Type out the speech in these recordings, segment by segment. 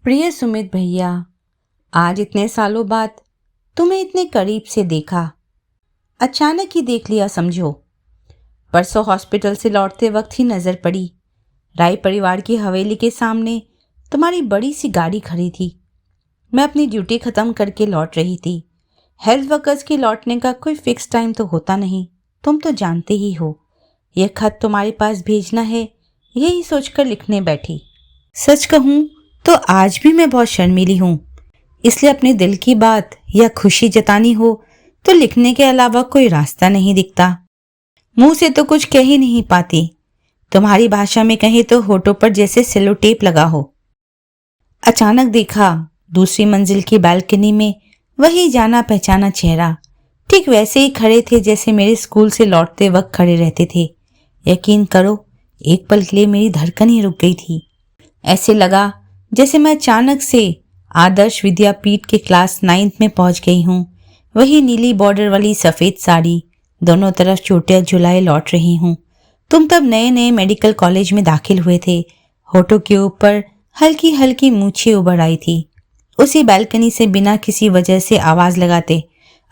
प्रिय सुमित भैया, आज इतने सालों बाद तुम्हें इतने करीब से देखा। अचानक ही देख लिया समझो। परसों हॉस्पिटल से लौटते वक्त ही नज़र पड़ी। राय परिवार की हवेली के सामने तुम्हारी बड़ी सी गाड़ी खड़ी थी। मैं अपनी ड्यूटी ख़त्म करके लौट रही थी। हेल्थ वर्कर्स के लौटने का कोई फिक्स टाइम तो होता नहीं, तुम तो जानते ही हो। यह खत तुम्हारे पास भेजना है, यही सोचकर लिखने बैठी। सच कहूँ तो आज भी मैं बहुत शर्मीली हूँ, इसलिए अपने दिल की बात या खुशी जतानी हो तो लिखने के अलावा कोई रास्ता नहीं दिखता। मुंह से तो कुछ कह ही नहीं पाती। तुम्हारी भाषा में कहें तो होठों पर जैसे सेलो टेप लगा हो। अचानक देखा दूसरी मंजिल की बालकनी में वही जाना पहचाना चेहरा, ठीक वैसे ही खड़े थे जैसे मेरे स्कूल से लौटते वक्त खड़े रहते थे। यकीन करो, एक पल के लिए मेरी धड़कन ही रुक गई थी। ऐसे लगा जैसे मैं अचानक से आदर्श विद्यापीठ के क्लास 9th में पहुंच गई हूँ। वही नीली बॉर्डर वाली सफ़ेद साड़ी, दोनों तरफ चोटियाँ झुलाए लौट रही हूँ। तुम तब नए नए मेडिकल कॉलेज में दाखिल हुए थे। होठों के ऊपर हल्की हल्की मूछें उभर आई थी। उसी बालकनी से बिना किसी वजह से आवाज़ लगाते,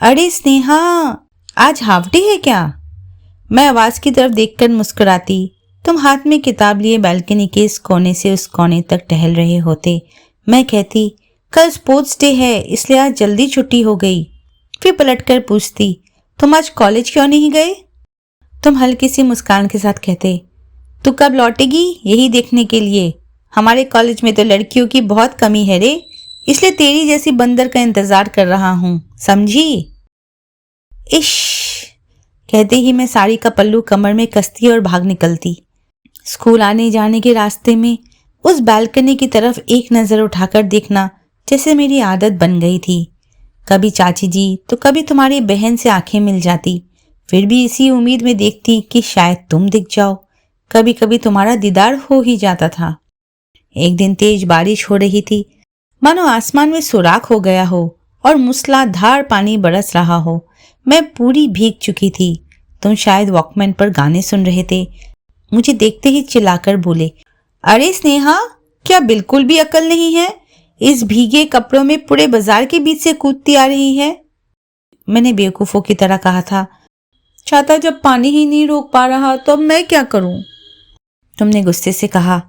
अरे स्नेहा, आज हाफ डे है क्या? मैं आवाज़ की तरफ देखकर मुस्कुराती। तुम हाथ में किताब लिए बालकनी के इस कोने से उस कोने तक टहल रहे होते। मैं कहती, कल स्पोर्ट्स डे है इसलिए आज जल्दी छुट्टी हो गई। फिर पलटकर पूछती, तुम आज कॉलेज क्यों नहीं गए? तुम हल्की सी मुस्कान के साथ कहते, तू कब लौटेगी यही देखने के लिए। हमारे कॉलेज में तो लड़कियों की बहुत कमी है रे, इसलिए तेरी जैसी बंदर का इंतजार कर रहा हूँ, समझी? इश, कहते ही मैं साड़ी का पल्लू कमर में कसती और भाग निकलती। स्कूल आने जाने के रास्ते में उस बालकनी की तरफ एक नज़र उठाकर देखना जैसे मेरी आदत बन गई थी। कभी चाची जी तो कभी तुम्हारी बहन से आंखें मिल जाती, फिर भी इसी उम्मीद में देखती कि शायद तुम दिख जाओ। कभी कभी तुम्हारा दीदार हो ही जाता था। एक दिन तेज बारिश हो रही थी, मानो आसमान में सुराख हो गया हो और मूसलाधार पानी बरस रहा हो। मैं पूरी भीग चुकी थी। तुम शायद वॉकमैन पर गाने सुन रहे थे। मुझे देखते ही चिल्लाकर बोले, अरे स्नेहा, क्या बिल्कुल भी अकल नहीं है? इस भीगे कपड़ों में पूरे बाजार के बीच से कूदती आ रही है। मैंने बेवकूफों की तरह कहा था, छाता जब पानी ही नहीं रोक पा रहा तो अब मैं क्या करूं? तुमने गुस्से से कहा,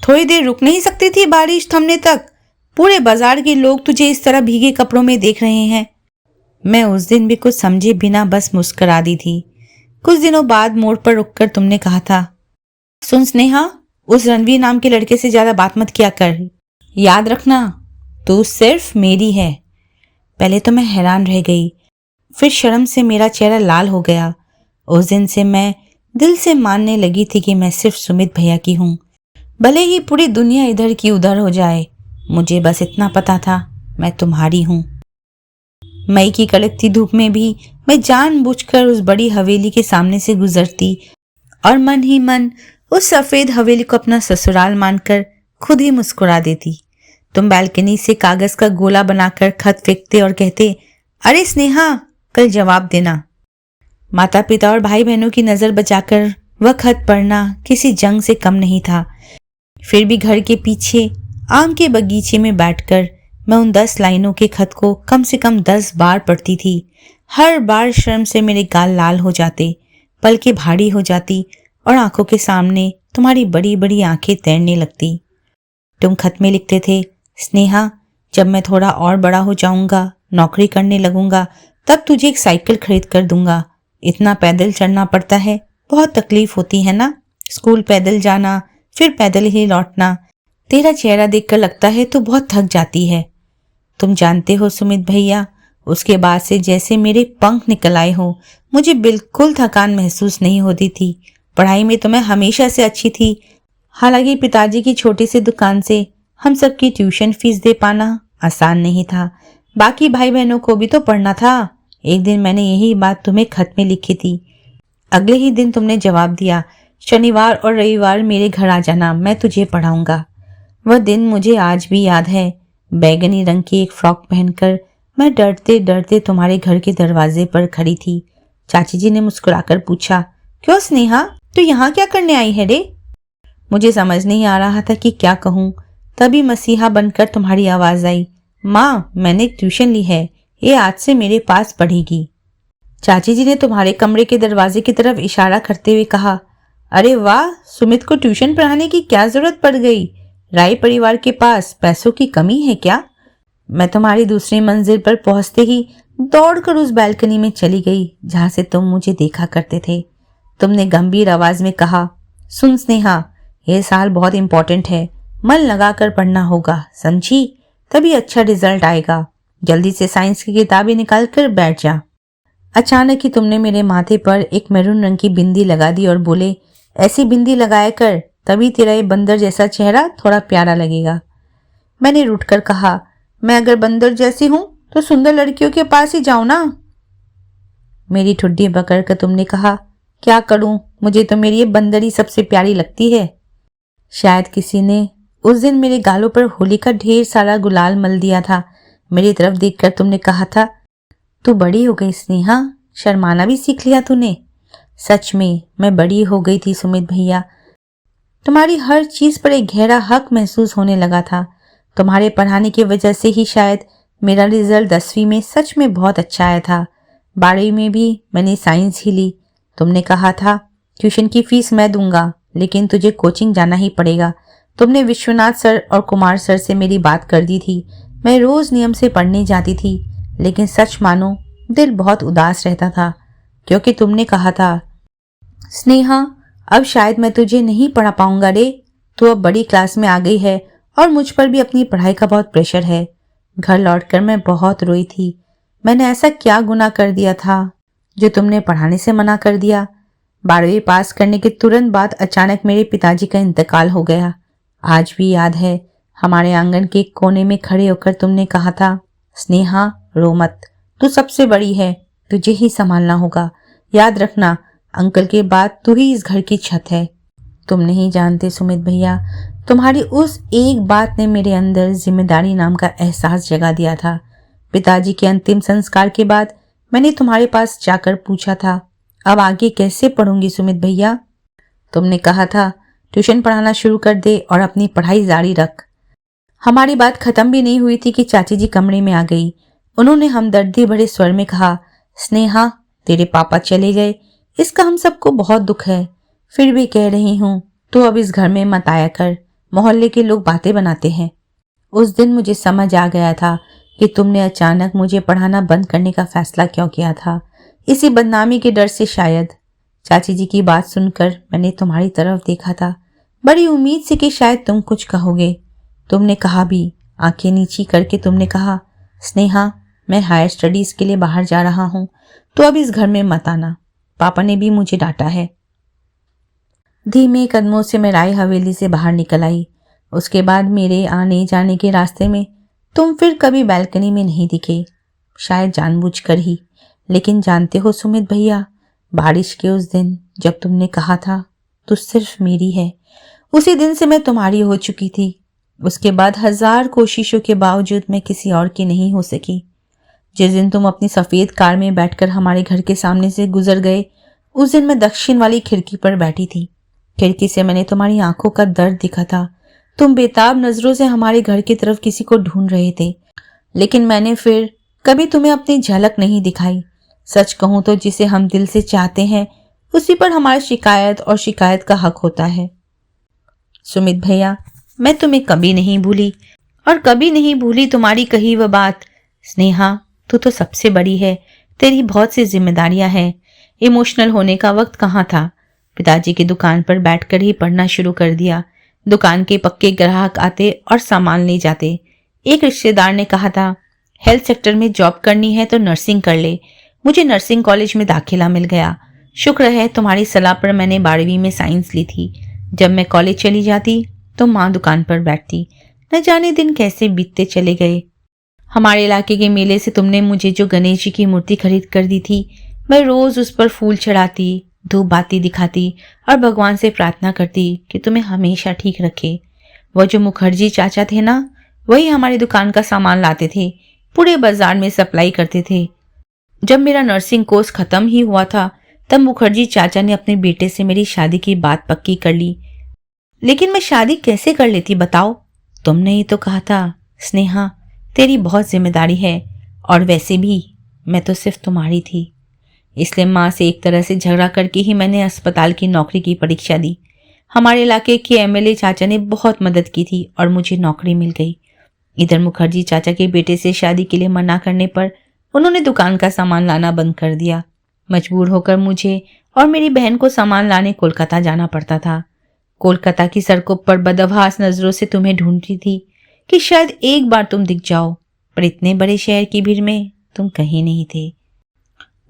थोड़ी देर रुक नहीं सकती थी बारिश थमने तक? पूरे बाजार के लोग तुझे इस तरह भीगे कपड़ों में देख रहे हैं। मैं उस दिन भी कुछ समझे बिना बस मुस्कुरा दी थी। कुछ दिनों बाद मोड़ पर रुककर तुमने कहा था, सुन स्नेहा, उस रणवीर नाम के लड़के से ज्यादा बात मत किया कर। याद रखना, तू सिर्फ मेरी है। पहले तो मैं हैरान रह गई, फिर शर्म से मेरा चेहरा लाल हो गया। उस दिन से मैं दिल से मानने लगी थी कि मैं सिर्फ सुमित भैया की हूँ, भले ही पूरी दुनिया इधर की उधर हो जाए। मुझे बस इतना पता था, मैं तुम्हारी हूँ। मई की कड़कती धूप में भी मैं जानबूझकर उस बड़ी हवेली के सामने से गुजरती और मन ही मन उस सफेद हवेली को अपना ससुराल मानकर खुद ही मुस्कुरा देती। तुम बालकनी से कागज का गोला बनाकर खत फेंकते और कहते, अरे स्नेहा, कल जवाब देना। माता पिता और भाई बहनों की नजर बचाकर वह खत पढ़ना किसी जंग से कम नहीं था। फिर भी घर के पीछे आम के बगीचे में बैठकर मैं उन 10 लाइनों के खत को कम से कम 10 बार पढ़ती थी। हर बार शर्म से मेरे गाल लाल हो जाते, पलकें भारी हो जाती और आंखों के सामने तुम्हारी बड़ी बड़ी आंखें तैरने लगती। तुम खत में लिखते थे, स्नेहा, जब मैं थोड़ा और बड़ा हो जाऊंगा, नौकरी करने लगूंगा, तब तुझे एक साइकिल खरीद कर दूंगा। इतना पैदल चढ़ना पड़ता है, बहुत तकलीफ होती है ना? स्कूल पैदल जाना, फिर पैदल ही लौटना। तेरा चेहरा देखकर लगता है तू बहुत थक जाती है। तुम जानते हो सुमित भैया, उसके बाद से जैसे मेरे पंख निकल आए हो। मुझे बिल्कुल थकान महसूस नहीं होती थी। पढ़ाई में तो मैं हमेशा से अच्छी थी। हालांकि पिताजी की छोटी सी दुकान से हम सबकी ट्यूशन फीस दे पाना आसान नहीं था। बाकी भाई बहनों को भी तो पढ़ना था। एक दिन मैंने यही बात तुम्हें खत में लिखी थी। अगले ही दिन तुमने जवाब दिया, शनिवार और रविवार मेरे घर आ जाना, मैं तुझे पढ़ाऊंगा। वह दिन मुझे आज भी याद है। बैगनी रंग की एक फ्रॉक पहनकर मैं डरते डरते तुम्हारे घर के दरवाजे पर खड़ी थी। चाची जी ने मुस्कुराकर पूछा, क्यों स्नेहा, तू यहाँ क्या करने आई है रे? मुझे समझ नहीं आ रहा था कि क्या कहूँ। तभी मसीहा बनकर तुम्हारी आवाज आई, माँ मैंने ट्यूशन ली है, ये आज से मेरे पास पढ़ेगी। चाची जी ने तुम्हारे कमरे के दरवाजे की तरफ इशारा करते हुए कहा, अरे वाह, सुमित को ट्यूशन पढ़ाने की क्या जरूरत पड़ गई? राय परिवार के पास पैसों की कमी है क्या? मैं तुम्हारी दूसरी मंजिल पर पहुंचते ही दौड़कर उस बैल्कनी में चली गई जहां से तुम मुझे देखा करते थे। तुमने गंभीर आवाज में कहा, सुन स्नेहा, यह साल बहुत इंपॉर्टेंट है, मन लगाकर पढ़ना होगा, समझी? तभी अच्छा रिजल्ट आएगा। जल्दी से साइंस की किताबें निकाल कर बैठ जा। अचानक ही तुमने मेरे माथे पर एक मैरून रंग की बिंदी लगा दी और बोले, ऐसी बिंदी लगाया कर, तभी तेरा ये बंदर जैसा चेहरा थोड़ा प्यारा लगेगा। मैंने रूठ कर कहा, मैं अगर बंदर जैसी हूं तो सुंदर लड़कियों के पास ही जाऊं ना। मेरी ठुड्डी पकड़कर तुमने कहा, क्या करूं, मुझे तो मेरी ये बंदरी सबसे प्यारी लगती है। शायद किसी ने उस दिन मेरे गालों पर होली का ढेर सारा गुलाल मल दिया था। मेरी तरफ देखकर तुमने कहा था, तू बड़ी हो गई स्नेहा, शर्माना भी सीख लिया तूने। सच में मैं बड़ी हो गई थी सुमित भैया। तुम्हारी हर चीज पर एक गहरा हक महसूस होने लगा था। तुम्हारे पढ़ाने की वजह से ही शायद मेरा रिजल्ट 10वीं में सच में बहुत अच्छा आया था। 12वीं में भी मैंने साइंस ही ली। तुमने कहा था, ट्यूशन की फीस मैं दूंगा, लेकिन तुझे कोचिंग जाना ही पड़ेगा। तुमने विश्वनाथ सर और कुमार सर से मेरी बात कर दी थी। मैं रोज नियम से पढ़ने जाती थी, लेकिन सच मानो दिल बहुत उदास रहता था, क्योंकि तुमने कहा था, स्नेहा अब शायद मैं तुझे नहीं पढ़ा पाऊंगा रे, तू अब बड़ी क्लास में आ गई है और मुझ पर भी अपनी पढ़ाई का बहुत प्रेशर है। घर लौटकर मैं बहुत रोई थी। मैंने ऐसा क्या गुनाह कर दिया था जो तुमने पढ़ाने से मना कर दिया? 12वीं पास करने के तुरंत बाद अचानक मेरे पिताजी का इंतकाल हो गया। आज भी याद है, हमारे आंगन के कोने में खड़े होकर तुमने कहा था, स्नेहा रो मत, तू सबसे बड़ी है, तुझे ही संभालना होगा। याद रखना, अंकल के बाद तू ही इस घर की छत है। तुम नहीं जानते सुमित भैया, तुम्हारी उस एक बात ने मेरे अंदर जिम्मेदारी नाम का एहसास जगा दिया था। पिताजी के अंतिम संस्कार के बाद मैंने तुम्हारे पास जाकर पूछा था, अब आगे कैसे पढ़ूंगी सुमित भैया? तुमने कहा था, ट्यूशन पढ़ाना शुरू कर दे और अपनी पढ़ाई जारी रख। हमारी बात खत्म भी नहीं हुई थी कि चाची जी कमरे में आ गई। उन्होंने हमदर्दी भरे स्वर में कहा, स्नेहा तेरे पापा चले गए, इसका हम सबको बहुत दुख है, फिर भी कह रही हूं तो अब इस घर में मत आया कर, मोहल्ले के लोग बातें बनाते हैं। उस दिन मुझे समझ आ गया था कि तुमने अचानक मुझे पढ़ाना बंद करने का फैसला क्यों किया था, इसी बदनामी के डर से शायद। चाची जी की बात सुनकर मैंने तुम्हारी तरफ देखा था, बड़ी उम्मीद से कि शायद तुम कुछ कहोगे। तुमने कहा भी, आंखें नीची करके तुमने कहा, स्नेहा मैं हायर स्टडीज के लिए बाहर जा रहा हूं, तो अब इस घर में मत आना। पापा ने भी मुझे डांटा है। धीमे कदमों से मैं राय हवेली से बाहर निकल आई। उसके बाद मेरे आने जाने के रास्ते में तुम फिर कभी बैल्कनी में नहीं दिखे, शायद जानबूझकर ही। लेकिन जानते हो सुमित भैया, बारिश के उस दिन जब तुमने कहा था तू सिर्फ मेरी है, उसी दिन से मैं तुम्हारी हो चुकी थी। उसके बाद 1000 कोशिशों के बावजूद मैं किसी और की नहीं हो सकी। जिस दिन तुम अपनी सफेद कार में बैठकर हमारे घर के सामने से गुजर गए, उस दिन मैं दक्षिण वाली खिड़की पर बैठी थी। खिड़की से मैंने तुम्हारी आंखों का दर्द दिखा था। तुम बेताब नजरों से हमारे घर की तरफ किसी को ढूंढ रहे थे, लेकिन मैंने फिर कभी तुम्हें अपनी झलक नहीं दिखाई। सच कहूं तो जिसे हम दिल से चाहते हैं उसी पर हमारी शिकायत और शिकायत का हक होता है। सुमित भैया, मैं तुम्हें कभी नहीं भूली और कभी नहीं भूली तुम्हारी कही वह बात, स्नेहा तू तो सबसे बड़ी है, तेरी बहुत सी जिम्मेदारियां हैं। इमोशनल होने का वक्त कहाँ था। पिताजी की दुकान पर बैठकर ही पढ़ना शुरू कर दिया। दुकान के पक्के ग्राहक आते और सामान ले जाते। एक रिश्तेदार ने कहा था, हेल्थ सेक्टर में जॉब करनी है तो नर्सिंग कर ले। मुझे नर्सिंग कॉलेज में दाखिला मिल गया। शुक्र है तुम्हारी सलाह पर मैंने 12वीं में साइंस ली थी। जब मैं कॉलेज चली जाती तो माँ दुकान पर बैठती। न जाने दिन कैसे बीतते चले गए। हमारे इलाके के मेले से तुमने मुझे जो गणेश जी की मूर्ति खरीद कर दी थी, मैं रोज उस पर फूल चढ़ाती, धूप बाती दिखाती और भगवान से प्रार्थना करती कि तुम्हें हमेशा ठीक रखे। वो जो मुखर्जी चाचा थे ना, वही हमारी दुकान का सामान लाते थे, पूरे बाजार में सप्लाई करते थे। जब मेरा नर्सिंग कोर्स खत्म ही हुआ था, तब मुखर्जी चाचा ने अपने बेटे से मेरी शादी की बात पक्की कर ली। लेकिन मैं शादी कैसे कर लेती बताओ? तुमने ही तो कहा था स्नेहा, तेरी बहुत जिम्मेदारी है, और वैसे भी मैं तो सिर्फ तुम्हारी थी। इसलिए माँ से एक तरह से झगड़ा करके ही मैंने अस्पताल की नौकरी की परीक्षा दी। हमारे इलाके के एमएलए चाचा ने बहुत मदद की थी और मुझे नौकरी मिल गई। इधर मुखर्जी चाचा के बेटे से शादी के लिए मना करने पर उन्होंने दुकान का सामान लाना बंद कर दिया। मजबूर होकर मुझे और मेरी बहन को सामान लाने कोलकाता जाना पड़ता था। कोलकाता की सड़कों पर बदहवास नजरों से तुम्हें ढूंढती थी कि शायद एक बार तुम दिख जाओ, पर इतने बड़े शहर की भीड़ में तुम कहीं नहीं थे।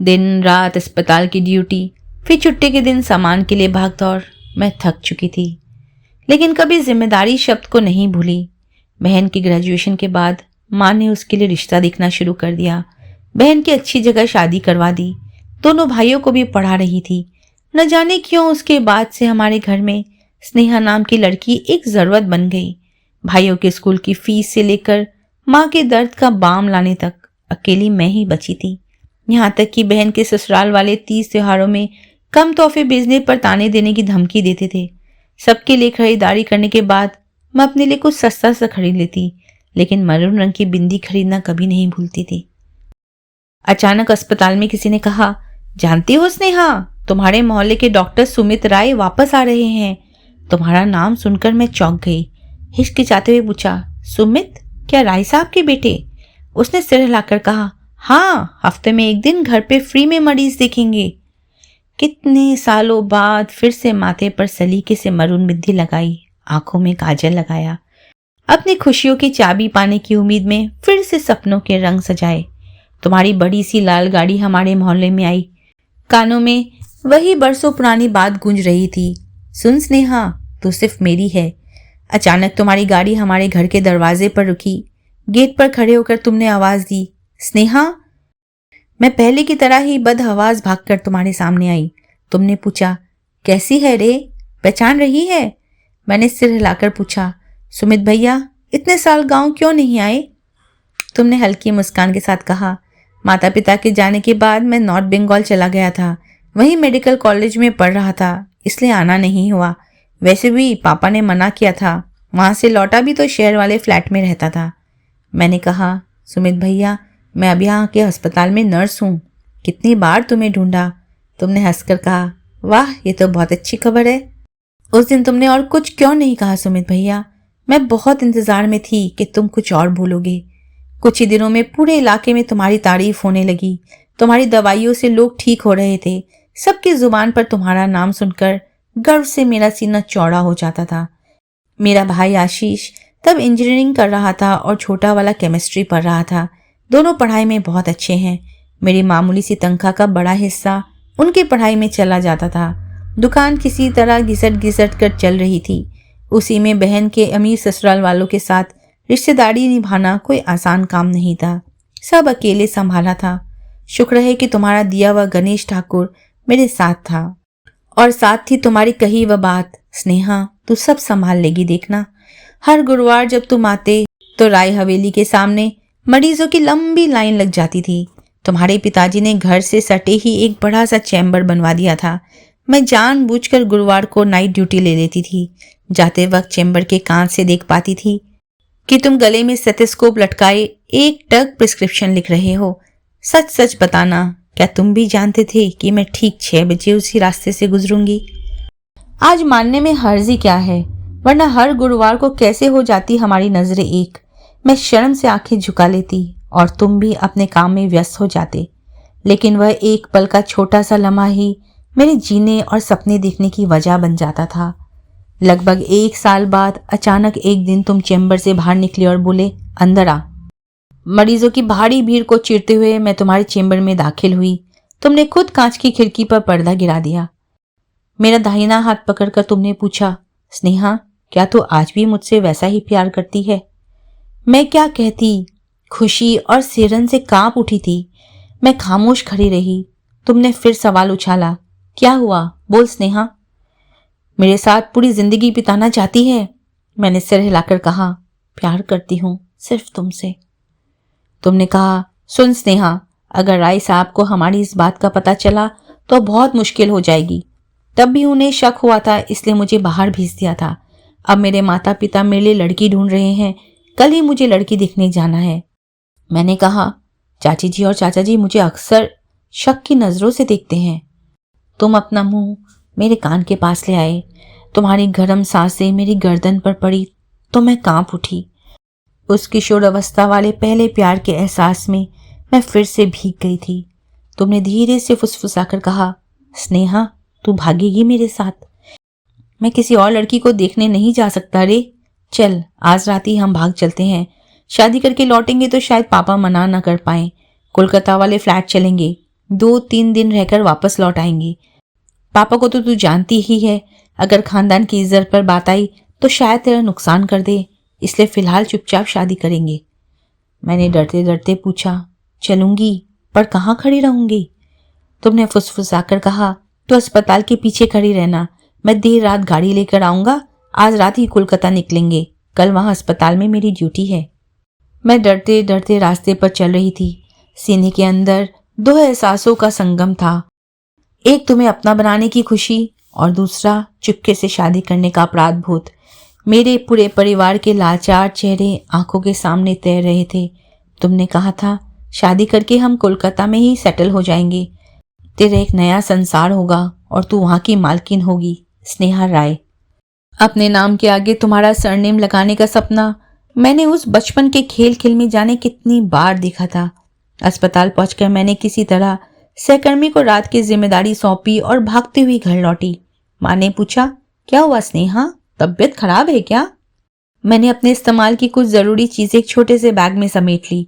दिन रात अस्पताल की ड्यूटी, फिर छुट्टी के दिन सामान के लिए भाग दौड़, मैं थक चुकी थी, लेकिन कभी जिम्मेदारी शब्द को नहीं भूली। बहन की ग्रेजुएशन के बाद माँ ने उसके लिए रिश्ता देखना शुरू कर दिया। बहन की अच्छी जगह शादी करवा दी। दोनों भाइयों को भी पढ़ा रही थी। न जाने क्यों उसके बाद से हमारे घर में स्नेहा नाम की लड़की एक जरूरत बन गई। भाइयों के स्कूल की फीस से लेकर माँ के दर्द का बाम लाने तक अकेली मैं ही बची थी। यहाँ तक कि बहन के ससुराल वाले 30 त्योहारों में कम तोहफे भेजने पर ताने देने की धमकी देते थे। सबके लिए खरीदारी करने के बाद मैं अपने लिए कुछ सस्ता सा खरीद लेती, लेकिन मरून रंग की बिंदी खरीदना कभी नहीं भूलती थी। अचानक अस्पताल में किसी ने कहा, जानती हो स्नेहा, तुम्हारे मोहल्ले के डॉक्टर सुमित राय वापस आ रहे हैं। तुम्हारा नाम सुनकर मैं चौंक गई। हिचकिचाते हुए पूछा, सुमित? क्या राय साहब के बेटे? उसने सिर हिलाकर कहा, हाँ, हफ्ते में एक दिन घर पे फ्री में मरीज देखेंगे। कितने सालों बाद फिर से माथे पर सलीके से मरून बिंदी लगाई, आंखों में काजल लगाया, अपनी खुशियों की चाबी पाने की उम्मीद में फिर से सपनों के रंग सजाए। तुम्हारी बड़ी सी लाल गाड़ी हमारे मोहल्ले में आई। कानों में वही बरसों पुरानी बात गूंज रही थी, सुन स्नेहा, तू सिर्फ मेरी है। अचानक तुम्हारी गाड़ी हमारे घर के दरवाजे पर रुकी। गेट पर खड़े होकर तुमने आवाज दी, स्नेहा। मैं पहले की तरह ही बदहवास भागकर तुम्हारे सामने आई। तुमने पूछा, कैसी है रे, पहचान रही है? मैंने सिर हिलाकर पूछा, सुमित भैया, इतने साल गांव क्यों नहीं आए? तुमने हल्की मुस्कान के साथ कहा, माता पिता के जाने के बाद मैं नॉर्थ बंगाल चला गया था। वहीं मेडिकल कॉलेज में पढ़ रहा था, इसलिए आना नहीं हुआ। वैसे भी पापा ने मना किया था। वहां से लौटा भी तो शहर वाले फ्लैट में रहता था। मैंने कहा, सुमित भैया, मैं अभी यहाँ के अस्पताल में नर्स हूँ। कितनी बार तुम्हें ढूंढा। तुमने हंसकर कहा, वाह, ये तो बहुत अच्छी खबर है। उस दिन तुमने और कुछ क्यों नहीं कहा सुमित भैया? मैं बहुत इंतजार में थी कि तुम कुछ और भूलोगे। कुछ ही दिनों में पूरे इलाके में तुम्हारी तारीफ होने लगी। तुम्हारी दवाइयों से लोग ठीक हो रहे थे। सबकी जुबान पर तुम्हारा नाम सुनकर गर्व से मेरा सीना चौड़ा हो जाता था। मेरा भाई आशीष तब इंजीनियरिंग कर रहा था और छोटा वाला केमिस्ट्री पढ़ रहा था। दोनों पढ़ाई में बहुत अच्छे हैं। मेरी मामूली सी तनख्वाह का बड़ा हिस्सा उनकी पढ़ाई में चला जाता था। दुकान किसी तरह घिसट घिसट कर चल रही थी। उसी में बहन के अमीर ससुराल वालों के साथ रिश्तेदारी निभाना कोई आसान काम नहीं था। सब अकेले संभाला था। शुक्र है कि तुम्हारा दिया हुआ गणेश ठाकुर मेरे साथ था, और साथ थी तुम्हारी कही वह बात, स्नेहा, तू सब संभाल लेगी, देखना। हर गुरुवार जब तुम आते तो राय हवेली के सामने मरीजों की लंबी लाइन लग जाती थी। तुम्हारे पिताजी ने घर से सटे ही एक बड़ा सा चैम्बर बनवा दिया था। मैं जानबूझकर गुरुवार को नाइट ड्यूटी ले लेती थी। जाते वक्त चैम्बर के कांच से देख पाती थी कि तुम गले में स्टेथोस्कोप लटकाए एक टक प्रिस्क्रिप्शन लिख रहे हो। सच सच बताना, क्या तुम भी जानते थे कि मैं ठीक 6 बजे उसी रास्ते से गुजरूंगी? आज मानने में हर्जी क्या है, वरना हर गुरुवार को कैसे हो जाती हमारी नजरें एक। मैं शर्म से आंखें झुका लेती और तुम भी अपने काम में व्यस्त हो जाते। लेकिन वह एक पल का छोटा सा लम्हा ही मेरे जीने और सपने देखने की वजह बन जाता था। लगभग 1 साल बाद अचानक एक दिन तुम चैम्बर से बाहर निकले और बोले, अंदर आ। मरीजों की भारी भीड़ को चीरते हुए मैं तुम्हारे चैम्बर में दाखिल हुई। तुमने खुद कांच की खिड़की पर पर्दा गिरा दिया। मेरा दाहिना हाथ पकड़कर तुमने पूछा, स्नेहा, क्या तू आज भी मुझसे वैसा ही प्यार करती है? मैं क्या कहती, खुशी और सिरन से कांप उठी थी। मैं खामोश खड़ी रही। तुमने फिर सवाल उछाला, क्या हुआ, बोल स्नेहा। मेरे साथ पूरी जिंदगी बिताना चाहती है? मैंने सिर हिलाकर कहा, प्यार करती हूं, सिर्फ तुमसे। तुमने कहा, सुन स्नेहा, अगर राय साहब को हमारी इस बात का पता चला तो बहुत मुश्किल हो जाएगी। तब भी उन्हें शक हुआ था, इसलिए मुझे बाहर भेज दिया था। अब मेरे माता पिता मेरे लिए लड़की ढूंढ रहे हैं, कल ही मुझे लड़की देखने जाना है। मैंने कहा, चाची जी और चाचा जी मुझे अक्सर शक की नजरों से देखते हैं। तुम अपना मुंह मेरे कान के पास ले आए। तुम्हारी गर्म सांसें मेरी गर्दन पर पड़ी तो मैं कांप उठी। उस किशोर अवस्था वाले पहले प्यार के एहसास में मैं फिर से भीग गई थी। तुमने धीरे से फुसफुसाकर कहा, स्नेहा तू भागेगी मेरे साथ? मैं किसी और लड़की को देखने नहीं जा सकता रे। चल आज रात ही हम भाग चलते हैं। शादी करके लौटेंगे तो शायद पापा मना ना कर पाए। कोलकाता वाले फ्लैट चलेंगे, 2-3 दिन रहकर वापस लौट आएंगे। पापा को तो तू जानती ही है, अगर खानदान की इज्जत पर बात आई तो शायद तेरा नुकसान कर दे, इसलिए फिलहाल चुपचाप शादी करेंगे। मैंने डरते डरते पूछा, चलूंगी पर कहाँ खड़ी रहूंगी? तुमने फुसफुसाकर कहा, तो अस्पताल के पीछे खड़ी रहना, मैं देर रात गाड़ी लेकर आऊंगा। आज रात ही कोलकाता निकलेंगे, कल वहां अस्पताल में मेरी ड्यूटी है। मैं डरते डरते रास्ते पर चल रही थी। सीने के अंदर 2 एहसासों का संगम था, एक तुम्हें अपना बनाने की खुशी और दूसरा चुपके से शादी करने का अपराध बोध। मेरे पूरे परिवार के लाचार चेहरे आंखों के सामने तैर रहे थे। तुमने कहा था शादी करके हम कोलकाता में ही सेटल हो जाएंगे, तेरा एक नया संसार होगा और तू वहां की मालकिन होगी, स्नेहा राय। अपने नाम के आगे तुम्हारा सरनेम लगाने का सपना मैंने उस बचपन के खेल खेल में जाने कितनी बार देखा था। अस्पताल पहुंचकर मैंने किसी तरह सहकर्मी को रात की जिम्मेदारी सौंपी और भागती हुई घर लौटी। माँ ने पूछा, क्या हुआ स्नेहा, तबीयत खराब है क्या? मैंने अपने इस्तेमाल की कुछ जरूरी चीजें एक छोटे से बैग में समेट ली।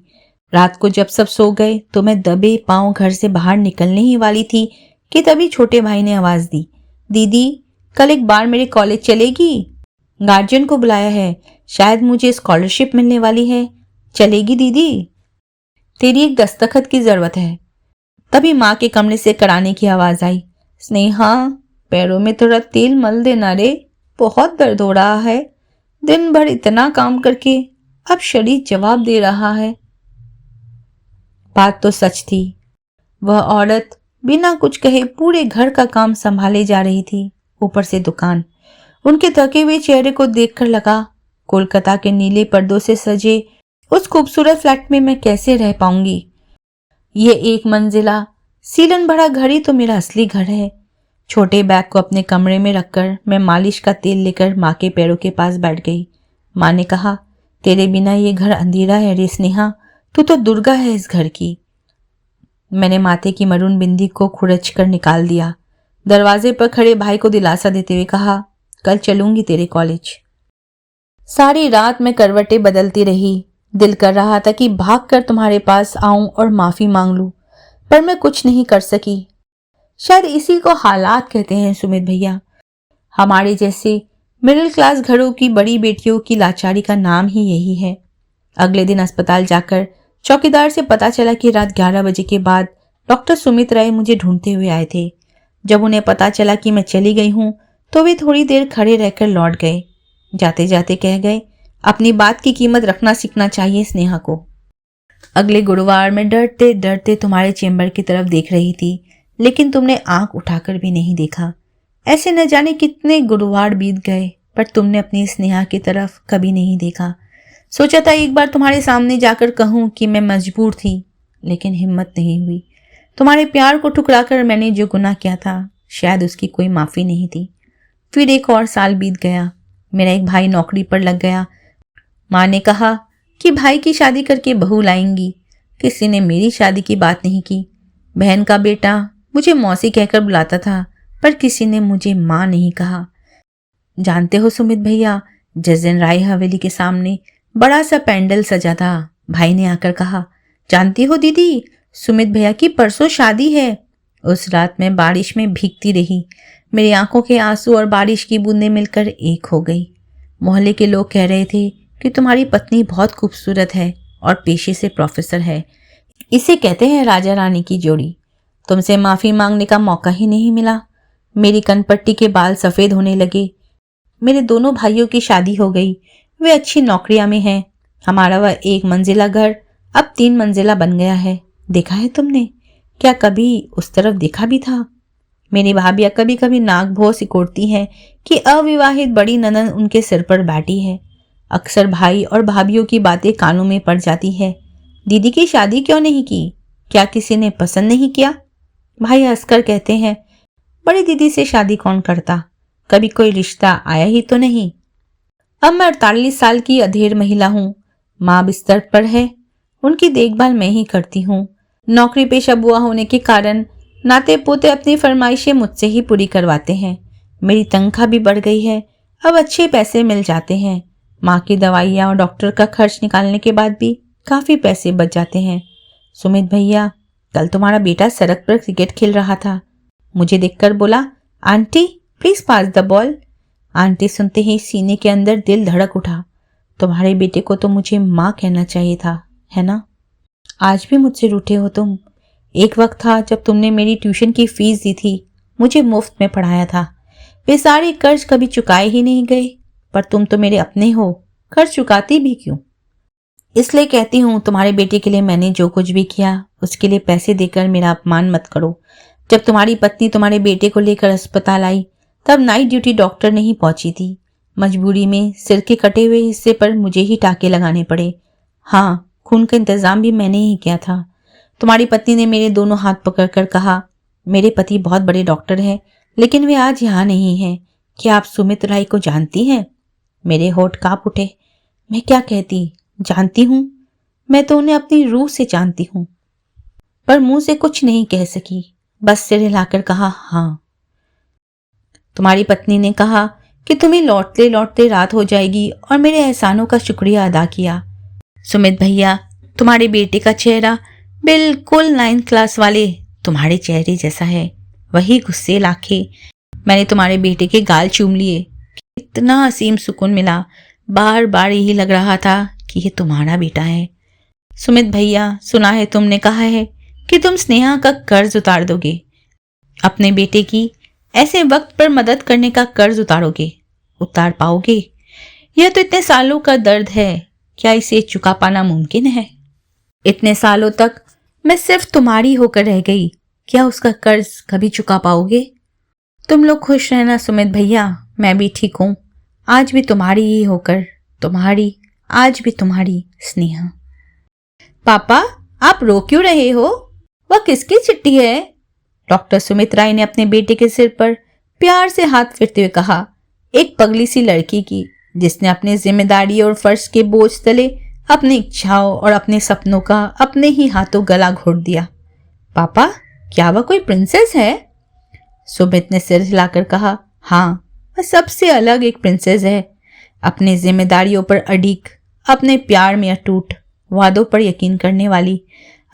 रात को जब सब सो गए तो मैं दबे पांव घर से बाहर निकलने ही वाली थी कि तभी छोटे भाई ने आवाज दी, दीदी कल एक बार मेरे कॉलेज चलेगी? गार्जियन को बुलाया है, शायद मुझे स्कॉलरशिप मिलने वाली है, चलेगी दीदी? तेरी एक दस्तखत की जरूरत है। तभी माँ के कमरे से कराने की आवाज आई, स्नेहा पैरों में थोड़ा तेल मल देना रे, बहुत दर्द हो रहा है, दिन भर इतना काम करके अब शरीर जवाब दे रहा है। बात तो सच थी। वह औरत बिना कुछ कहे पूरे घर का काम संभाले जा रही थी, ऊपर से दुकान। उनके थके हुए चेहरे को देखकर लगा, कोलकाता के नीले पर्दों से सजे उस खूबसूरत फ्लैट में मैं कैसे रह पाऊंगी। ये 1 मंजिला सीलन भरा घर ही तो मेरा असली घर है। छोटे बैग को अपने कमरे में रखकर मैं मालिश का तेल लेकर माँ के पैरों के पास बैठ गई। माँ ने कहा, तेरे बिना ये घर अंधेरा है रे स्नेहा, तू तो दुर्गा है इस घर की। मैंने माथे की मरून बिंदी को खुरच कर निकाल दिया। दरवाजे पर खड़े भाई को दिलासा देते हुए कहा, कल चलूंगी तेरे कॉलेज। सारी रात मैं करवटें बदलती रही। दिल कर रहा था कि भागकर तुम्हारे पास आऊं और माफी मांग लूं, पर मैं कुछ नहीं कर सकी। शायद इसी को हालात कहते हैं सुमित भैया। हमारे जैसे मिडिल क्लास घरों की बड़ी बेटियों की लाचारी का नाम ही यही है। अगले दिन अस्पताल जाकर चौकीदार से पता चला कि रात 11 बजे के बाद डॉक्टर सुमित राय मुझे ढूंढते हुए आए थे। जब उन्हें पता चला कि मैं चली गई हूं तो वे थोड़ी देर खड़े रहकर लौट गए। जाते जाते कह गए, अपनी बात की कीमत रखना सीखना चाहिए स्नेहा को। अगले गुरुवार मैं डरते डरते तुम्हारे चेंबर की तरफ देख रही थी, लेकिन तुमने आंख उठाकर भी नहीं देखा। ऐसे न जाने कितने गुरुवार बीत गए, पर तुमने अपनी स्नेहा की तरफ कभी नहीं देखा। सोचा था एक बार तुम्हारे सामने जाकर कहूं कि मैं मजबूर थी, लेकिन हिम्मत नहीं हुई। तुम्हारे प्यार को ठुकराकर मैंने जो गुनाह किया था, शायद उसकी कोई माफी नहीं थी। फिर 1 और साल बीत गया। मेरा एक भाई नौकरी पर लग गया। माँ ने कहा कि भाई की शादी करके बहू लाएंगी। किसी ने मेरी शादी की बात नहीं की। बहन का बेटा मुझे मौसी कहकर बुलाता था, पर किसी ने मुझे माँ नहीं कहा। जानते हो सुमित भैया, जिस दिन राय हवेली के सामने बड़ा सा पैंडल सजा था, भाई ने आकर कहा, जानती हो दीदी, सुमित भैया की परसों शादी है। उस रात मैं बारिश में भीगती रही। मेरी आंखों के आंसू और बारिश की बूंदें मिलकर एक हो गई। मोहल्ले के लोग कह रहे थे कि तुम्हारी पत्नी बहुत खूबसूरत है और पेशे से प्रोफेसर है। इसे कहते हैं राजा रानी की जोड़ी। तुमसे माफी मांगने का मौका ही नहीं मिला। मेरी कनपट्टी के बाल सफेद होने लगे। मेरे दोनों भाइयों की शादी हो गई, वे अच्छी नौकरियां में हैं। हमारा वह 1 मंजिला घर अब 3 मंजिला बन गया है। देखा है तुमने? क्या कभी उस तरफ देखा भी था? मेरी भाभियां कभी कभी नाक भौं सिकोड़ती हैं कि अविवाहित बड़ी ननद उनके सिर पर बैठी है। अक्सर भाई और भाभियों की बातें कानों में पड़ जाती है। दीदी की शादी क्यों नहीं की? क्या किसी ने पसंद नहीं किया? भाई हंसकर कहते हैं, बड़ी दीदी से शादी कौन करता, कभी कोई रिश्ता आया ही तो नहीं। अब मैं 48 साल की अधेड़ महिला हूँ। माँ बिस्तर पर है, उनकी देखभाल मैं ही करती हूँ। नौकरी पेशा बुआ होने के कारण नाते पोते अपनी फरमाइशें मुझसे ही पूरी करवाते हैं। मेरी तनख्वाह भी बढ़ गई है, अब अच्छे पैसे मिल जाते हैं। माँ की दवाइयाँ और डॉक्टर का खर्च निकालने के बाद भी काफ़ी पैसे बच जाते हैं। सुमित भैया, कल तुम्हारा बेटा सड़क पर क्रिकेट खेल रहा था। मुझे देखकर बोला, aunty please pass the ball. Aunty सुनते ही सीने के अंदर दिल धड़क उठा। तुम्हारे बेटे को तो मुझे माँ कहना चाहिए था, है ना? आज भी मुझसे रूठे हो तुम। एक वक्त था जब तुमने मेरी ट्यूशन की फीस दी थी, मुझे मुफ्त में पढ़ाया था। वे सारे कर्ज कभी चुकाए ही नहीं गए, पर तुम तो मेरे अपने हो, कर्ज चुकाती भी क्यों? इसलिए कहती हूँ, तुम्हारे बेटे के लिए मैंने जो कुछ भी किया उसके लिए पैसे देकर मेरा अपमान मत करो। जब तुम्हारी पत्नी तुम्हारे बेटे को लेकर अस्पताल आई तब नाइट ड्यूटी डॉक्टर नहीं पहुंची थी। मजबूरी में सिर के कटे हुए हिस्से पर मुझे ही टाके लगाने पड़े। हाँ, खून का इंतजाम भी मैंने ही किया था। तुम्हारी पत्नी ने मेरे दोनों हाथ पकड़कर कहा, मेरे पति बहुत बड़े डॉक्टर हैं, लेकिन वे आज यहाँ नहीं हैं। क्या आप सुमित राय को जानती हैं? मेरे होठ कांप उठे। मैं क्या कहती? जानती हूँ, मैं तो उन्हें अपनी रूह से जानती हूँ। पर मुंह से कुछ नहीं कह सकी, बस सिर हिलाकर कहा, हाँ। तुम्हारी पत्नी ने कहा कि तुम्हें लौटते लौटते रात हो जाएगी और मेरे एहसानों का शुक्रिया अदा किया। सुमित भैया, तुम्हारे बेटे का चेहरा बिल्कुल 9th क्लास वाले तुम्हारे चेहरे जैसा है। वही गुस्सेल आंखें। मैंने तुम्हारे बेटे के गाल चूम लिए, इतना असीम सुकून मिला। बार बार यही लग रहा था कि ये तुम्हारा बेटा है। सुमित भैया, सुना है तुमने कहा है कि तुम स्नेहा का कर्ज उतार दोगे। अपने बेटे की ऐसे वक्त पर मदद करने का कर्ज उतारोगे, उतार पाओगे? यह तो इतने सालों का दर्द है, क्या इसे चुका पाना मुमकिन है? इतने सालों तक मैं सिर्फ तुम्हारी होकर रह गई, क्या उसका कर्ज कभी चुका पाओगे? तुम लोग खुश रहना सुमित भैया, मैं भी ठीक हूं। आज भी तुम्हारी ही होकर, तुम्हारी, आज भी तुम्हारी स्नेहा। पापा, आप रो क्यों रहे हो? वह किसकी चिट्ठी है? डॉक्टर सुमित राय ने अपने बेटे के सिर पर प्यार से हाथ फेरते हुए कहा। एक पगली सी लड़की की, जिसने अपनी जिम्मेदारी और फर्ज के बोझ तले अपनी इच्छाओं और अपने सपनों का अपने ही हाथों गला घोट दिया। पापा, क्या वह कोई प्रिंसेस है? सुमित ने सिर हिलाकर कहा, हाँ, वह सबसे अलग एक प्रिंसेस है। अपनी जिम्मेदारियों पर अडिग, अपने प्यार में अटूट, वादों पर यकीन करने वाली।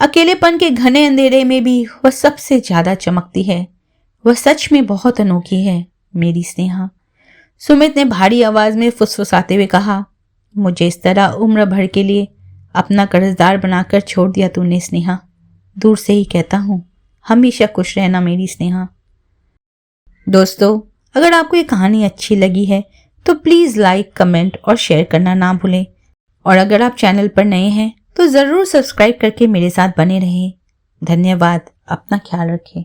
अकेलेपन के घने अंधेरे में भी वह सबसे ज्यादा चमकती है। वह सच में बहुत अनोखी है, मेरी स्नेहा। सुमित ने भारी आवाज में फुसफुसाते हुए कहा, मुझे इस तरह उम्र भर के लिए अपना कर्जदार बनाकर छोड़ दिया तूने स्नेहा। दूर से ही कहता हूँ, हमेशा खुश रहना मेरी स्नेहा। दोस्तों, अगर आपको ये कहानी अच्छी लगी है तो प्लीज़ लाइक, कमेंट और शेयर करना ना भूलें। और अगर आप चैनल पर नए हैं तो ज़रूर सब्सक्राइब करके मेरे साथ बने रहें। धन्यवाद। अपना ख्याल रखें।